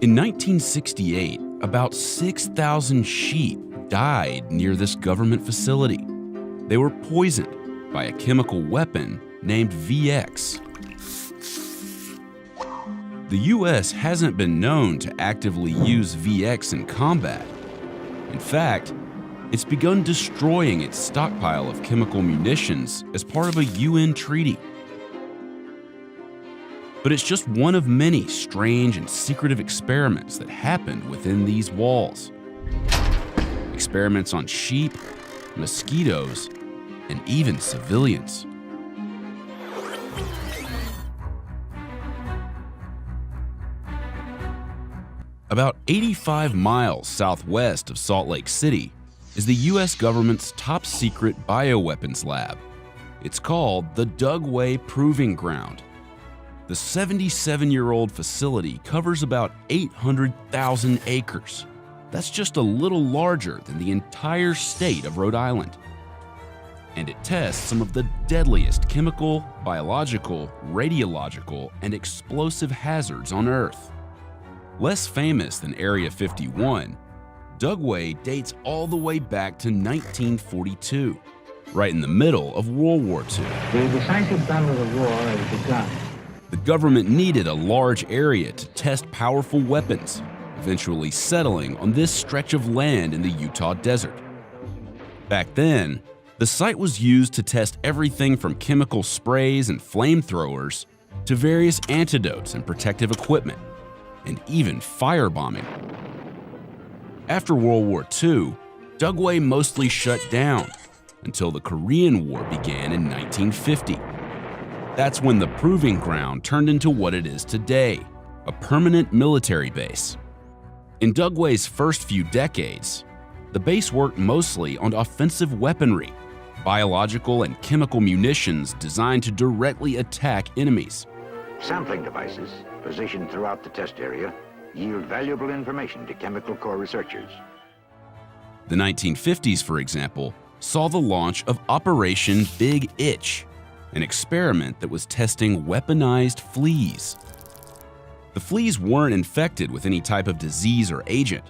In 1968, about 6,000 sheep died near this government facility. They were poisoned by a chemical weapon named VX. The US hasn't been known to actively use VX in combat. In fact, it's begun destroying its stockpile of chemical munitions as part of a UN treaty. But it's just one of many strange and secretive experiments that happened within these walls. Experiments on sheep, mosquitoes, and even civilians. About 85 miles southwest of Salt Lake City is the US government's top secret bioweapons lab. It's called the Dugway Proving Ground. The 77-year-old facility covers about 800,000 acres. That's just a little larger than the entire state of Rhode Island. And it tests some of the deadliest chemical, biological, radiological, and explosive hazards on Earth. Less famous than Area 51, Dugway dates all the way back to 1942, right in the middle of World War II. The decisive battle of the war has begun. The government needed a large area to test powerful weapons, eventually settling on this stretch of land in the Utah desert. Back then, the site was used to test everything from chemical sprays and flamethrowers to various antidotes and protective equipment, and even firebombing. After World War II, Dugway mostly shut down until the Korean War began in 1950. That's when the Proving Ground turned into what it is today, a permanent military base. In Dugway's first few decades, the base worked mostly on offensive weaponry, biological and chemical munitions designed to directly attack enemies. Sampling devices positioned throughout the test area yield valuable information to chemical corps researchers. The 1950s, for example, saw the launch of Operation Big Itch, an experiment that was testing weaponized fleas. The fleas weren't infected with any type of disease or agent,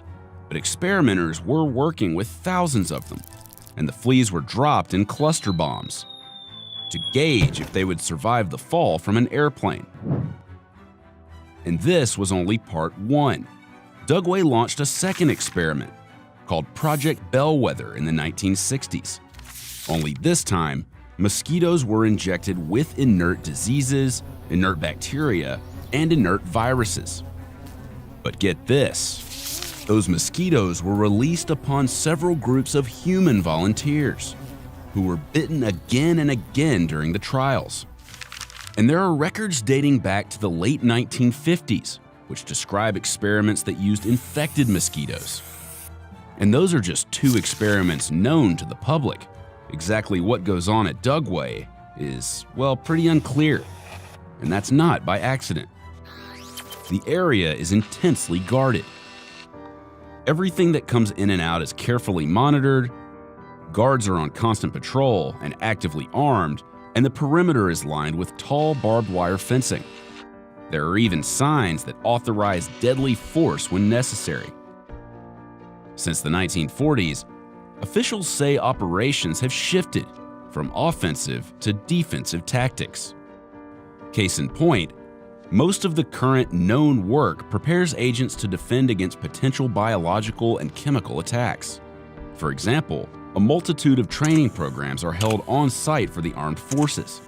but experimenters were working with thousands of them, and the fleas were dropped in cluster bombs to gauge if they would survive the fall from an airplane. And this was only part one. Dugway launched a second experiment called Project Bellwether in the 1960s. Only this time, mosquitoes were injected with inert diseases, inert bacteria, and inert viruses. But get this, those mosquitoes were released upon several groups of human volunteers who were bitten again and again during the trials. And there are records dating back to the late 1950s, which describe experiments that used infected mosquitoes. And those are just two experiments known to the public. Exactly what goes on at Dugway is, well, pretty unclear. And that's not by accident. The area is intensely guarded. Everything that comes in and out is carefully monitored, guards are on constant patrol and actively armed, and the perimeter is lined with tall barbed wire fencing. There are even signs that authorize deadly force when necessary. Since the 1940s, officials say operations have shifted from offensive to defensive tactics. Case in point, most of the current known work prepares agents to defend against potential biological and chemical attacks. For example, a multitude of training programs are held on site for the armed forces.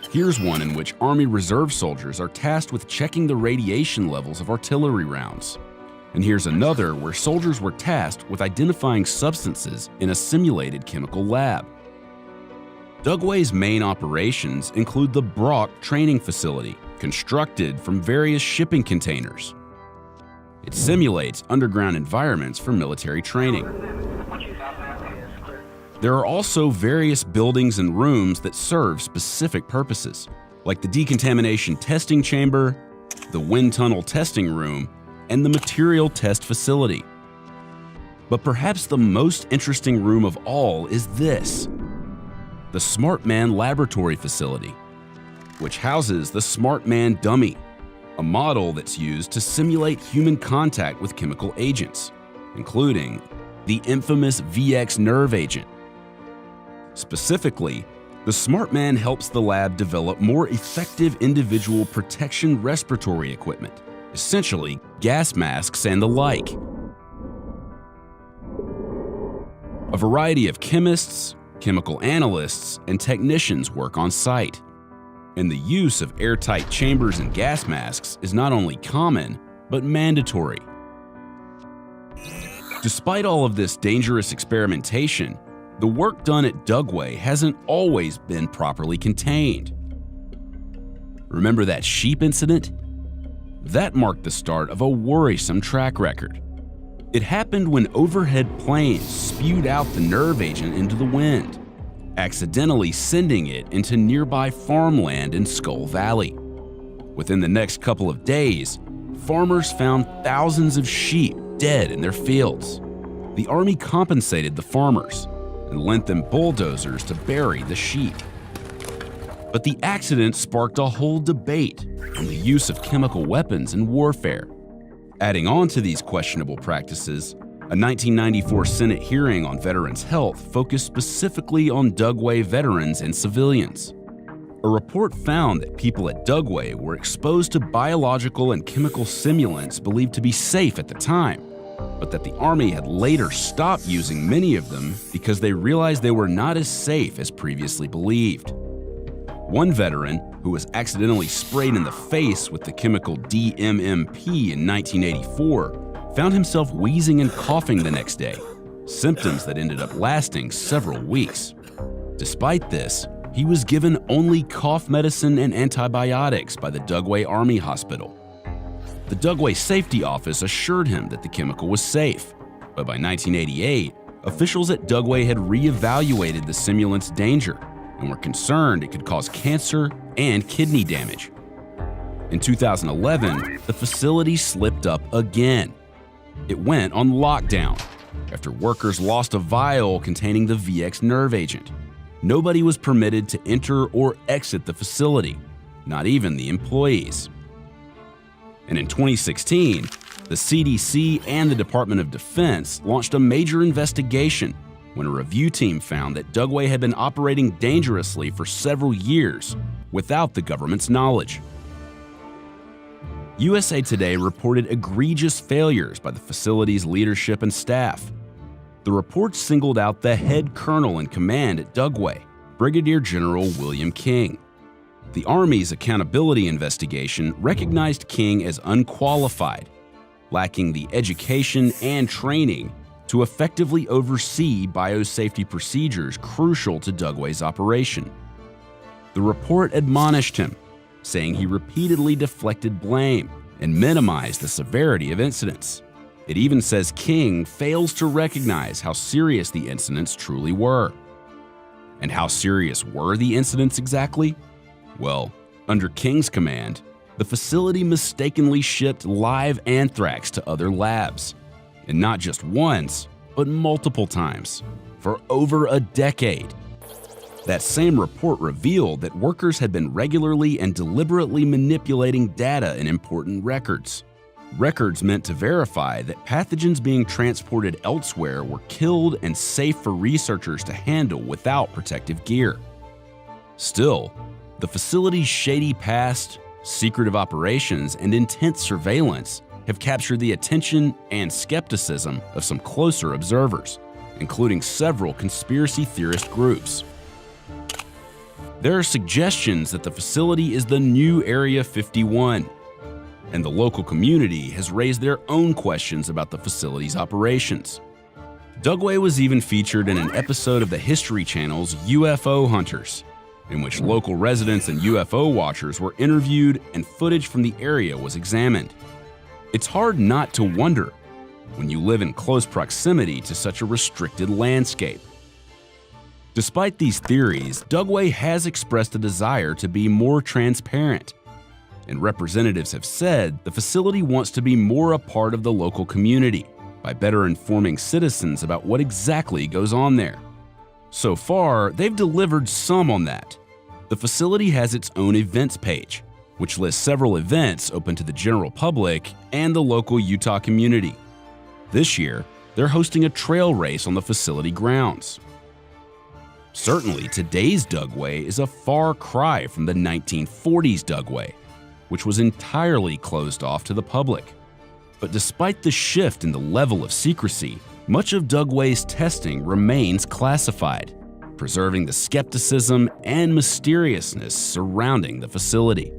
Here's one in which Army Reserve soldiers are tasked with checking the radiation levels of artillery rounds. And here's another where soldiers were tasked with identifying substances in a simulated chemical lab. Dugway's main operations include the Brock Training Facility, constructed from various shipping containers. It simulates underground environments for military training. There are also various buildings and rooms that serve specific purposes, like the decontamination testing chamber, the wind tunnel testing room, and the material test facility. But perhaps the most interesting room of all is this, the Smart Man Laboratory Facility, which houses the Smart Man dummy, a model that's used to simulate human contact with chemical agents, including the infamous VX nerve agent. Specifically, the Smart Man helps the lab develop more effective individual protection respiratory equipment, essentially gas masks and the like. A variety of chemists, chemical analysts, and technicians work on site, and the use of airtight chambers and gas masks is not only common, but mandatory. Despite all of this dangerous experimentation, the work done at Dugway hasn't always been properly contained. Remember that sheep incident? That marked the start of a worrisome track record. It happened when overhead planes spewed out the nerve agent into the wind, accidentally sending it into nearby farmland in Skull Valley. Within the next couple of days, farmers found thousands of sheep dead in their fields. The Army compensated the farmers and lent them bulldozers to bury the sheep. But the accident sparked a whole debate on the use of chemical weapons in warfare. Adding on to these questionable practices, a 1994 Senate hearing on veterans' health focused specifically on Dugway veterans and civilians. A report found that people at Dugway were exposed to biological and chemical simulants believed to be safe at the time, but that the Army had later stopped using many of them because they realized they were not as safe as previously believed. One veteran, who was accidentally sprayed in the face with the chemical DMMP in 1984, found himself wheezing and coughing the next day, symptoms that ended up lasting several weeks. Despite this, he was given only cough medicine and antibiotics by the Dugway Army Hospital. The Dugway Safety Office assured him that the chemical was safe, but by 1988, officials at Dugway had reevaluated the simulant's danger and were concerned it could cause cancer and kidney damage. In 2011, the facility slipped up again. It went on lockdown after workers lost a vial containing the VX nerve agent. Nobody was permitted to enter or exit the facility, not even the employees. And in 2016, the CDC and the Department of Defense launched a major investigation when a review team found that Dugway had been operating dangerously for several years without the government's knowledge. USA Today reported egregious failures by the facility's leadership and staff. The report singled out the head colonel in command at Dugway, Brigadier General William King. The Army's accountability investigation recognized King as unqualified, lacking the education and training to effectively oversee biosafety procedures crucial to Dugway's operation. The report admonished him, saying he repeatedly deflected blame and minimized the severity of incidents. It even says King fails to recognize how serious the incidents truly were. And how serious were the incidents exactly? Well, under King's command, the facility mistakenly shipped live anthrax to other labs. And not just once, but multiple times, for over a decade. That same report revealed that workers had been regularly and deliberately manipulating data in important records. Records meant to verify that pathogens being transported elsewhere were killed and safe for researchers to handle without protective gear. Still, the facility's shady past, secretive operations, and intense surveillance have captured the attention and skepticism of some closer observers, including several conspiracy theorist groups. There are suggestions that the facility is the new Area 51, and the local community has raised their own questions about the facility's operations. Dugway was even featured in an episode of the History Channel's UFO Hunters, in which local residents and UFO watchers were interviewed and footage from the area was examined. It's hard not to wonder when you live in close proximity to such a restricted landscape. Despite these theories, Dugway has expressed a desire to be more transparent, and representatives have said the facility wants to be more a part of the local community by better informing citizens about what exactly goes on there. So far, they've delivered some on that. The facility has its own events page, which lists several events open to the general public and the local Utah community. This year, they're hosting a trail race on the facility grounds. Certainly, today's Dugway is a far cry from the 1940s Dugway, which was entirely closed off to the public. But despite the shift in the level of secrecy, much of Dugway's testing remains classified, preserving the skepticism and mysteriousness surrounding the facility.